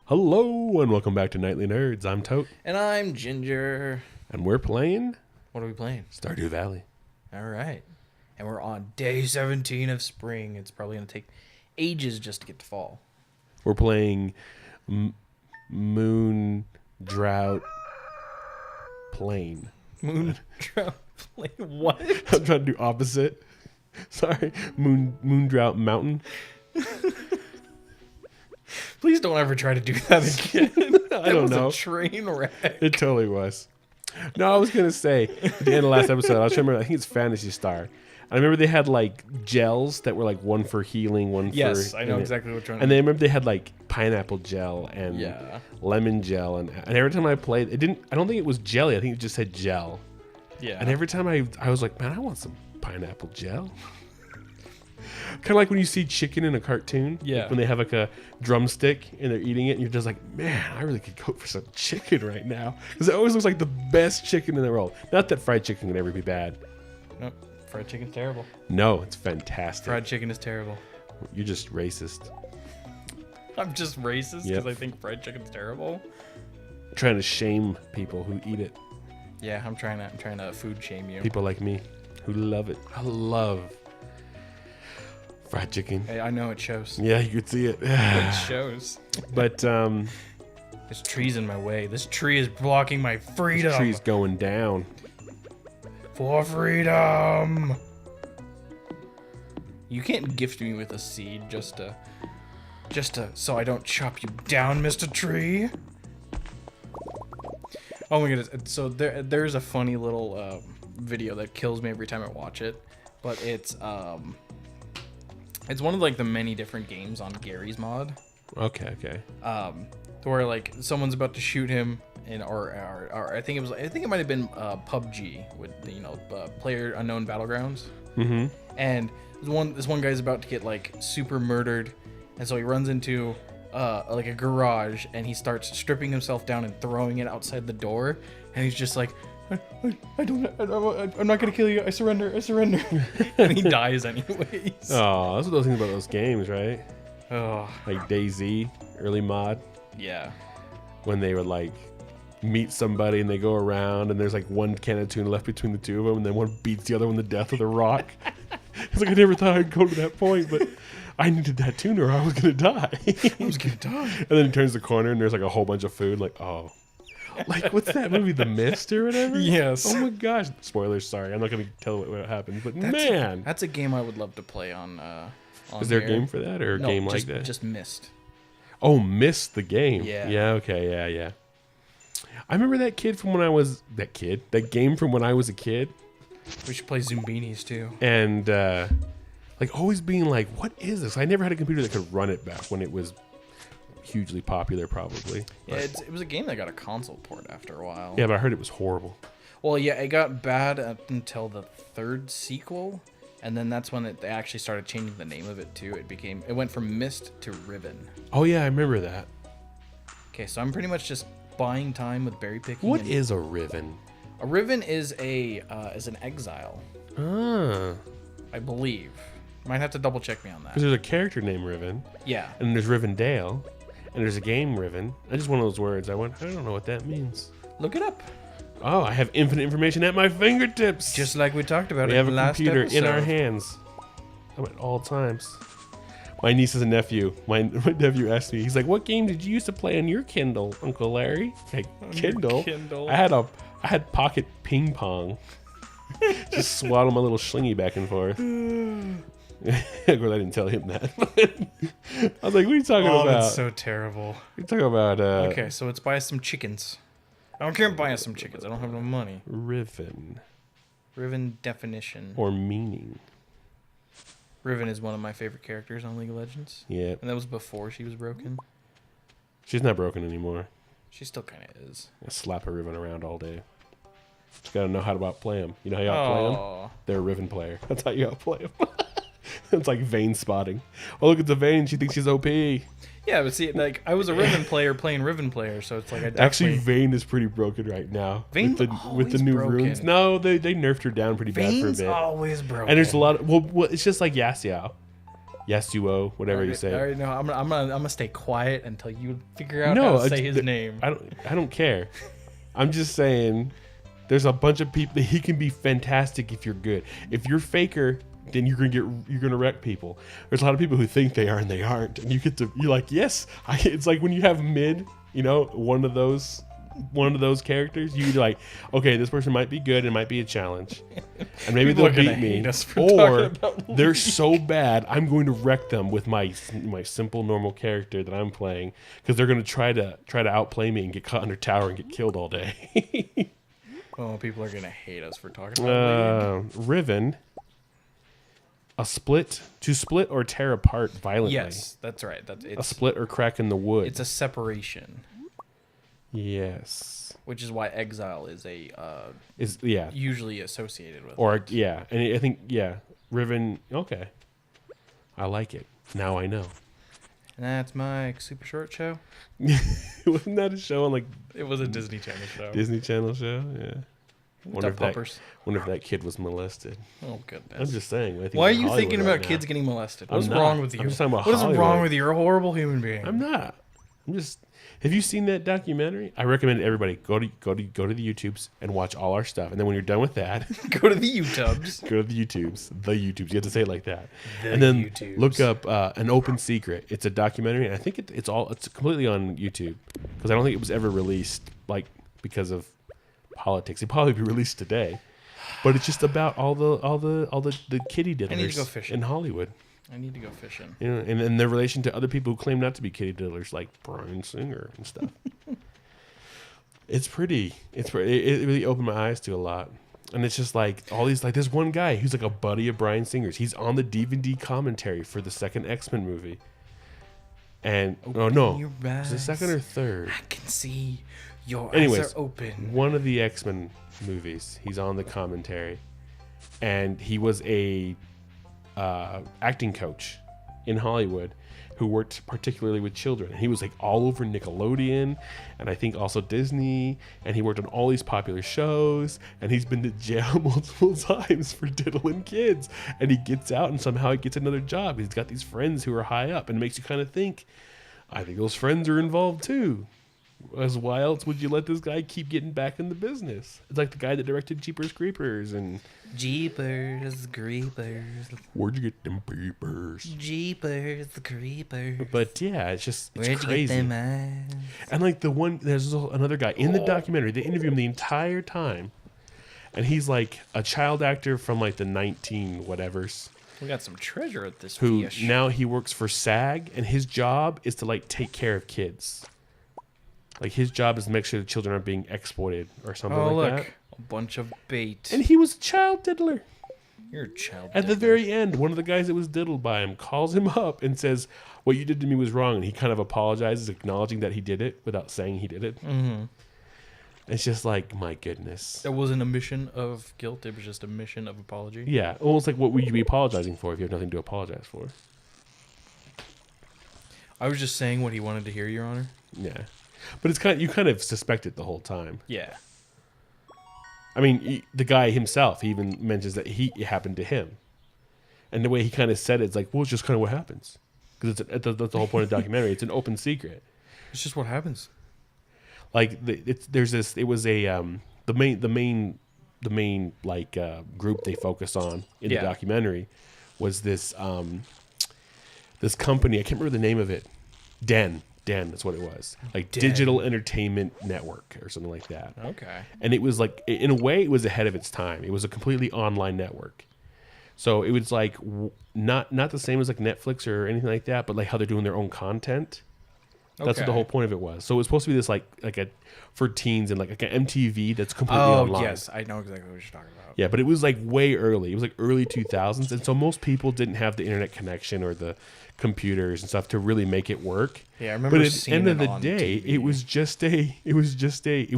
Hello and welcome back to Nightly Nerds. I'm Tote. And I'm Ginger. And we're playing What are we playing? Stardew Valley. All right. And we're on day 17 of spring. It's probably going to take ages just to get to fall. We're playing Moon Drought Plain. Moon Drought Plain? What? I'm trying to do opposite. Sorry. Moon Drought Mountain. Please don't ever try to do that again. I don't know. A train wreck. It totally was. No, I was going to say, at the end of the last episode, I was trying to remember, I think it's Fantasy Star. I remember they had like gels that were like one for healing, one for... Yes, I know exactly which one. And then I remember they had like pineapple gel and lemon gel. And every time I played, I don't think it was jelly. I think it just said gel. Yeah. And every time I was like, man, I want some pineapple gel. Kind of like when you see chicken in a cartoon. Yeah. Like when they have like a drumstick and they're eating it and you're just like, man, I really could go for some chicken right now. Because it always looks like the best chicken in the world. Not that fried chicken can ever be bad. Nope. Fried chicken's terrible. No, it's fantastic. Fried chicken is terrible. You're just racist. I'm just racist because I think fried chicken's terrible. Trying to shame people who eat it. Yeah, I'm trying to food shame you. People like me who love it. I love fried chicken. Hey, I know it shows. Yeah, you could see it. It shows. But this tree's in my way. This tree is blocking my freedom. this tree's going down. For freedom. You can't gift me with a seed just to so I don't chop you down, Mr. Tree. Oh my goodness. So there's a funny little video that kills me every time I watch it, but it's one of like the many different games on Gary's mod. Okay. Where like someone's about to shoot him, and or I think it might have been PUBG with Player Unknown Battlegrounds. Mm-hmm. And this one guy's about to get like super murdered, and so he runs into like a garage, and he starts stripping himself down and throwing it outside the door, and he's just like, I'm not gonna kill you. I surrender. And he dies anyways. Oh, that's what those things about those games, right? Oh, Like DayZ, early mod, yeah. when they would like meet somebody and they go around and there's like one can of tuna left between the two of them, and then one beats the other one to death with a rock. It's like I never thought I'd go to that point, but I needed that tuna or I was gonna die. And then he turns the corner and there's like a whole bunch of food. Like, oh. Like, what's that movie, The Mist or whatever? Yes. Oh my gosh. Spoilers, sorry. I'm not going to tell what happens. But man. That's a game I would love to play on Is there here. a game for that or a game like that? Just Mist. Oh, Mist the game. Yeah. Yeah, okay, yeah. I remember that kid from when I was... That game from when I was a kid. We should play Zoombinis too. And, like, always being like, what is this? I never had a computer that could run it back when it was... hugely popular, probably. Yeah, it was a game that got a console port after a while. Yeah, but I heard it was horrible. Well, yeah, it got bad up until the third sequel, and then that's when they actually started changing the name of it too. It went from Mist to Riven. Oh yeah, I remember that. Okay, so I'm pretty much just buying time with berry picking. What is a Riven? A Riven is an exile. Ah. I believe. Might have to double check me on that. Because there's a character named Riven. Yeah. And there's Rivendell. And there's a game, Riven. I just one of those words. I don't know what that means. Look it up. Oh, I have infinite information at my fingertips. Just like we talked about we in have the a last computer episode. in our hands at all times. My nieces and nephew. My nephew asked me. He's like, "What game did you used to play on your Kindle, Uncle Larry?" Like, Kindle. I had pocket ping pong. Just swaddle my little slingy back and forth. Of course, I didn't tell him that. I was like, what are you talking about? Oh, that's so terrible. You're talking about... okay, so let's buy us some chickens. I don't care about buying us some chickens. I don't have no money. Riven. Riven definition. Or meaning. Riven is one of my favorite characters on League of Legends. Yeah. And that was before she was broken. She's not broken anymore. She still kind of is. I slap a Riven around all day. Just gotta know how to outplay them. You know how you outplay them? They're a Riven player. That's how you outplay them. It's like Vayne spotting. Oh, look, it's a Vayne. She thinks she's OP. Yeah, but see, like, I was a Riven player playing Riven player, so it's like I actually Vayne is pretty broken right now. Vayne's with the new broken. runes. No, they nerfed her down pretty bad for a bit. Always broken. And there's a lot of, well, it's just like Yasuo. Yasuo, whatever you say. All right, no, I'm gonna stay quiet until you figure out how to say his name. I don't care. I'm just saying, there's a bunch of people that he can be fantastic if you're good. If you're faker, then you're gonna wreck people. There's a lot of people who think they are and they aren't, and you're like, yes. It's like when you have mid, one of those characters, you're like, okay, this person might be good, it might be a challenge, and maybe they'll beat me, or they're so bad I'm going to wreck them with my simple normal character that I'm playing, because they're going to try to outplay me and get caught under tower and get killed all day. Oh, people are gonna hate us for talking about Riven. To split or tear apart violently. Yes, that's right. A split or crack in the wood. It's a separation. Yes. Which is why exile is usually associated with. Or and I think Riven. Okay, I like it. Now I know. That's my super short show. Wasn't that a show on like? It was a Disney Channel show. Disney Channel show, yeah. Wonder if Puppers. that kid was molested. Oh goodness! I'm just saying. Why are you thinking about kids getting molested? What's wrong with you? I'm just talking about what is wrong with you? You're a horrible human being. I'm not. I'm just. Have you seen that documentary? I recommend everybody go to the YouTubes and watch all our stuff. And then when you're done with that, go to the YouTubes. Go to the YouTubes. The YouTubes. You have to say it like that. And then look up An Open Secret. It's a documentary, and I think it's completely on YouTube, because I don't think it was ever released because of politics. It'd probably be released today. But it's just about all the kitty diddlers in Hollywood. I need to go fishing. And their relation to other people who claim not to be kitty diddlers, like Bryan Singer and stuff. It really opened my eyes to a lot. And it's just like all these, like, there's one guy who's like a buddy of Bryan Singer's. He's on the DVD commentary for the second X-Men movie. And is it second or third? I can see your eyes are open. One of the X-Men movies, he's on the commentary, and he was a acting coach in Hollywood who worked particularly with children. And he was like all over Nickelodeon, and I think also Disney, and he worked on all these popular shows, and he's been to jail multiple times for diddling kids, and he gets out and somehow he gets another job. He's got these friends who are high up, and it makes you kind of think, I think those friends are involved too. As why else would you let this guy keep getting back in the business? It's like the guy that directed Jeepers Creepers and Jeepers Creepers. Where'd you get them peepers? Jeepers Creepers. But yeah, it's Where'd you crazy. get them eyes? And like there's another guy in the documentary. They interview him the entire time, and he's like a child actor from like the 19 whatevers. We got some treasure at this. Who now he works for SAG, and his job is to like take care of kids. Like, his job is to make sure the children aren't being exploited or something like that. A bunch of bait. And he was a child diddler. You're a child At the very end, one of the guys that was diddled by him calls him up and says, what you did to me was wrong. And he kind of apologizes, acknowledging that he did it without saying he did it. Mm-hmm. It's just like, my goodness. That wasn't a mission of guilt. It was just a mission of apology. Yeah. Almost like, what would you be apologizing for if you have nothing to apologize for? I was just saying what he wanted to hear, Your Honor. Yeah. But it's you kind of suspect it the whole time. Yeah. I mean, the guy himself, he even mentions that it happened to him. And the way he kind of said it's like, well, it's just kind of what happens. Because that's the whole point of the documentary. It's an open secret. It's just what happens. Like, it was the main like group they focus on in the documentary was this company. I can't remember the name of it. Den, that's what it was. Like Digital Entertainment Network or something like that. Okay. And it was like, in a way, it was ahead of its time. It was a completely online network. So it was like not the same as like Netflix or anything like that, but like how they're doing their own content. That's what the whole point of it was. So it was supposed to be this like a for teens and like an MTV that's completely online. Oh yes, I know exactly what you're talking about. Yeah, but it was like way early. It was like early 2000s, and so most people didn't have the internet connection or the computers and stuff to really make it work. Yeah, I remember. But at the end of the day, it was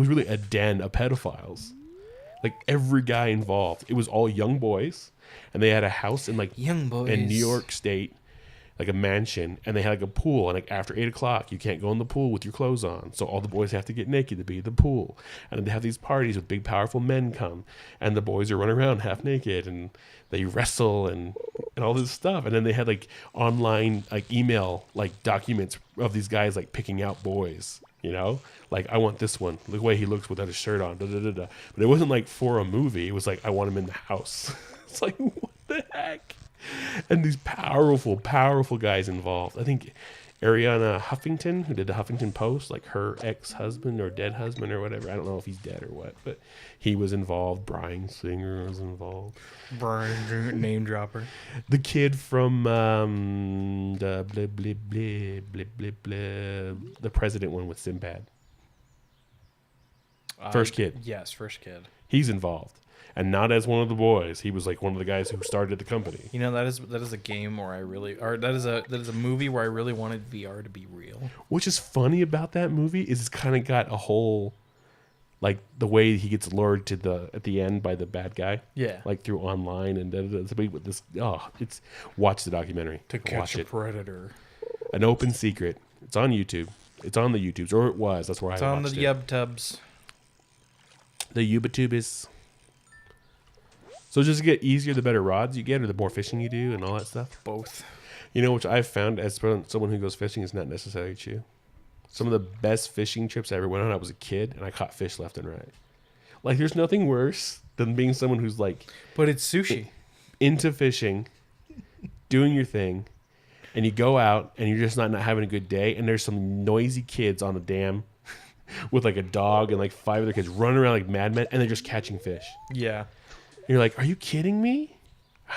really a den of pedophiles. Like every guy involved, it was all young boys, and they had a house in like young boys in New York State, like a mansion, and they had like a pool, and like after 8 o'clock you can't go in the pool with your clothes on, so all the boys have to get naked to be at the pool. And then they have these parties with big powerful men come, and the boys are running around half naked, and they wrestle and all this stuff. And then they had like online like email like documents of these guys like picking out boys, you know, like I want this one, the way he looks without his shirt on, da, da, da, da. But it wasn't like for a movie, it was like I want him in the house. It's like, what the heck? And these powerful guys involved. I think Ariana Huffington, who did the Huffington Post, like her ex-husband or dead husband or whatever. I don't know if he's dead or what, but he was involved. Bryan Singer was involved. Brian, name dropper. The kid from the the president one with Sinbad. First kid. Yes, first kid. He's involved. And not as one of the boys. He was like one of the guys who started the company. You know, that is a game where that is a movie where I really wanted VR to be real. Which is funny about that movie is it's kind of got a whole, like the way he gets lured to at the end by the bad guy. Yeah. Like through online and with this. Oh, watch the documentary. To catch a predator. An open secret. It's on YouTube. It's on the YouTubes, or it was. That's where I watched it. It's on the YubTubs. The YouTubes. So just to get easier, the better rods you get, or the more fishing you do, and all that stuff. Both. You know, which I've found as someone who goes fishing is not necessarily true. Some of the best fishing trips I ever went on, I was a kid, and I caught fish left and right. Like, there's nothing worse than being someone who's like, but it's sushi, into fishing, doing your thing, and you go out and you're just not having a good day, and there's some noisy kids on the dam with like a dog and like 5 other kids running around like madmen, and they're just catching fish. Yeah. You're like, are you kidding me?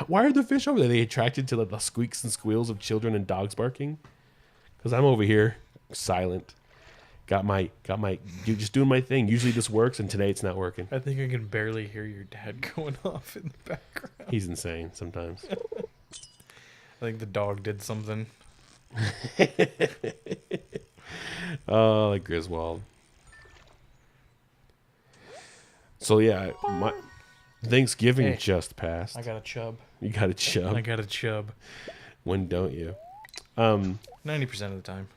Why are the fish over there? Are they attracted to like the squeaks and squeals of children and dogs barking? Because I'm over here, silent. Got my, just doing my thing. Usually this works, and today it's not working. I think I can barely hear your dad going off in the background. He's insane sometimes. I think the dog did something. Oh, like Griswold. So yeah, my Thanksgiving just passed. I got a chub. You got a chub? I got a chub. When don't you? 90% of the time.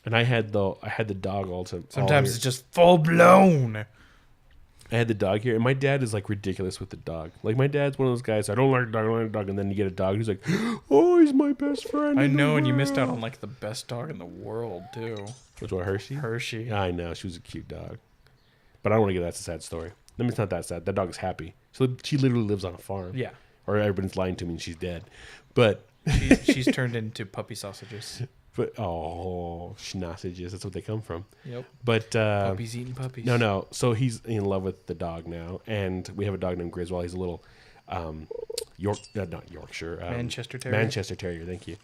And I had the dog all the time. Sometimes it's just full blown. I had the dog here, and my dad is like ridiculous with the dog. Like my dad's one of those guys. I don't like a dog. I don't like a dog. And then you get a dog. He's like, oh, he's my best friend. I know, and you missed out on like the best dog in the world too. Which one, Hershey? Hershey. I know, she was a cute dog, but I don't want to get that's a sad story. I mean, it's not that sad. That dog is happy. So she literally lives on a farm. Yeah. Or everybody's lying to me and she's dead. But she's turned into puppy sausages. But sausages. That's what they come from. Yep. But puppies eating puppies. No. So he's in love with the dog now, and we have a dog named Griswold. He's a little not Yorkshire. Manchester Terrier. Manchester Terrier. Thank you.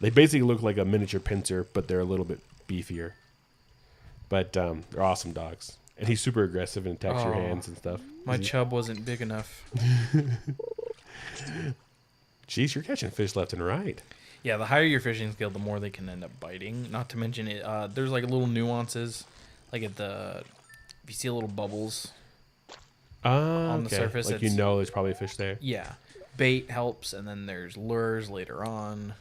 They basically look like a miniature pincer, but they're a little bit beefier. But they're awesome dogs. And he's super aggressive and attacks your hands and stuff. My chub wasn't big enough. Jeez, you're catching fish left and right. Yeah, the higher your fishing skill, the more they can end up biting. Not to mention it. There's like little nuances, like if you see little bubbles on the surface, like there's probably a fish there. Yeah, bait helps, and then there's lures later on,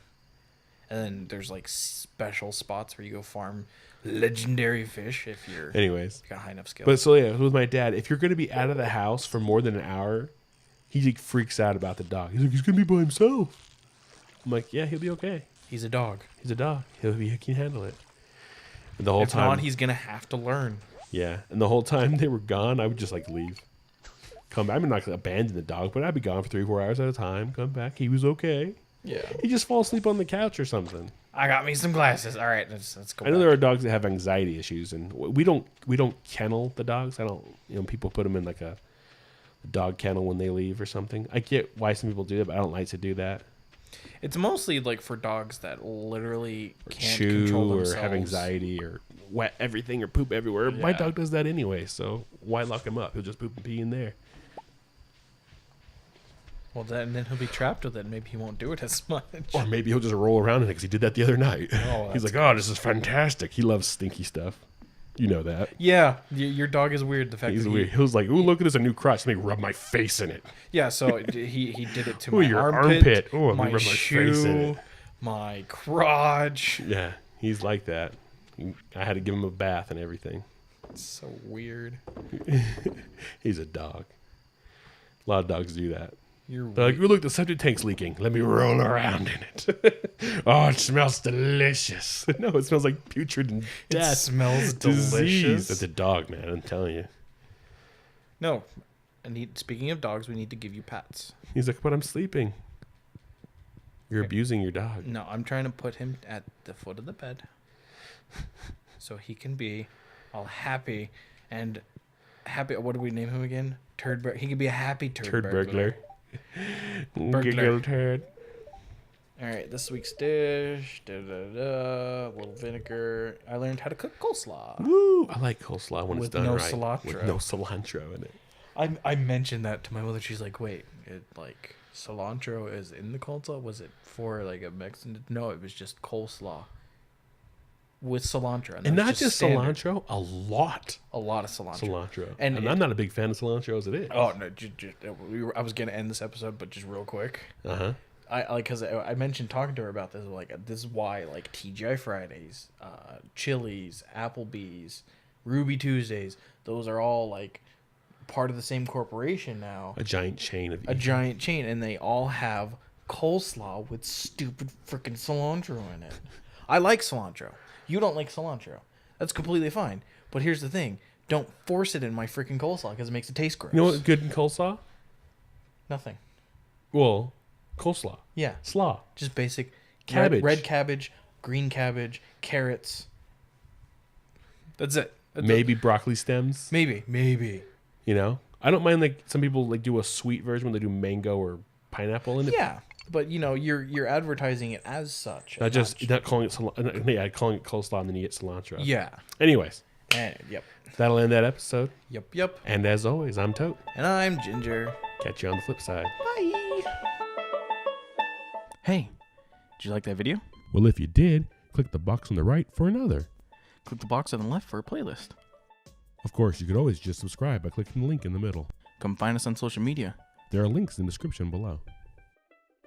and then there's like special spots where you go farm legendary fish if you're got high enough skill. But so yeah, with my dad, if you're going to be out of the house for more than an hour, he like freaks out about the dog. He's like, he's going to be by himself. I'm like, yeah, he'll be okay. He's a dog. He can handle it. And the whole if time, not, he's going to have to learn. Yeah, and the whole time they were gone, I would just like leave. Come back. I'm not going to abandon the dog, but I'd be gone for 3-4 hours at a time. Come back. He was okay. Yeah. He just fall asleep on the couch or something. I got me some glasses. All right, let's go. I know there are dogs that have anxiety issues, and we don't kennel the dogs. I don't. People put them in like a dog kennel when they leave or something. I get why some people do that, but I don't like to do that. It's mostly like for dogs that literally can't chew control themselves, or have anxiety or wet everything or poop everywhere. Yeah. My dog does that anyway, so why lock him up? He'll just poop and pee in there. Well, then he'll be trapped with it. Maybe he won't do it as much. Or maybe he'll just roll around in it because he did that the other night. Oh, he's like, oh, this is fantastic. He loves stinky stuff. You know that. Yeah, your dog is weird. The fact he's that weird. He was like, ooh, look at this, a new crotch. Let me rub my face in it. Yeah, so he did it to my your armpit, Oh, my rub my shoe, face in it. My crotch. Yeah, he's like that. I had to give him a bath and everything. It's so weird. He's a dog. A lot of dogs do that. You're They're like, oh, look, the septic tank's leaking. Let me roll around in it. Oh, it smells delicious. No, it smells like putrid and death. It smells Disease. delicious. That's a dog, man. I'm telling you. No. Speaking of dogs, we need to give you pats. He's like, but I'm sleeping. You're abusing your dog. No, I'm trying to put him at the foot of the bed so he can be all happy and happy. What do we name him again? He can be a happy turd burglar. Burglar. Giggle turd. All right, this week's dish. A little vinegar. I learned how to cook coleslaw. Woo! I like coleslaw when it's With done no right. cilantro. With no cilantro in it. I mentioned that to my mother. She's like, wait, cilantro is in the coleslaw? Was it for like a Mexican? No, it was just coleslaw with cilantro. And not just standard. cilantro, a lot. A lot of cilantro. Cilantro. And I'm not a big fan of cilantro as it is. Oh, no. I was going to end this episode, but just real quick. Uh-huh. Because I mentioned talking to her about this. Like, this is why, like, TGI Fridays, Chili's, Applebee's, Ruby Tuesdays, those are all, like, part of the same corporation now. A giant chain of A giant chain, and they all have coleslaw with stupid freaking cilantro in it. I like cilantro. You don't like cilantro. That's completely fine. But here's the thing. Don't force it in my freaking coleslaw because it makes it taste gross. You know what's good in coleslaw? Nothing. Well, coleslaw. Yeah. Slaw. Just basic Cabbage. Red cabbage, green cabbage, carrots. That's it. Maybe broccoli stems. Maybe. You know? I don't mind, like, some people, like, do a sweet version when they do mango or pineapple in it. Yeah. But, you know, you're advertising it as such. Not calling it cilantro. Yeah, calling it coleslaw and then you get cilantro. Yeah. Anyways. Yep. That'll end that episode. Yep. And as always, I'm Tote. And I'm Ginger. Catch you on the flip side. Bye. Hey, did you like that video? Well, if you did, click the box on the right for another. Click the box on the left for a playlist. Of course, you could always just subscribe by clicking the link in the middle. Come find us on social media. There are links in the description below.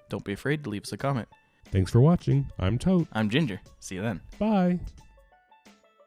Don't be afraid to leave us a comment. Thanks for watching. I'm Tote. I'm Ginger. See you then. Bye.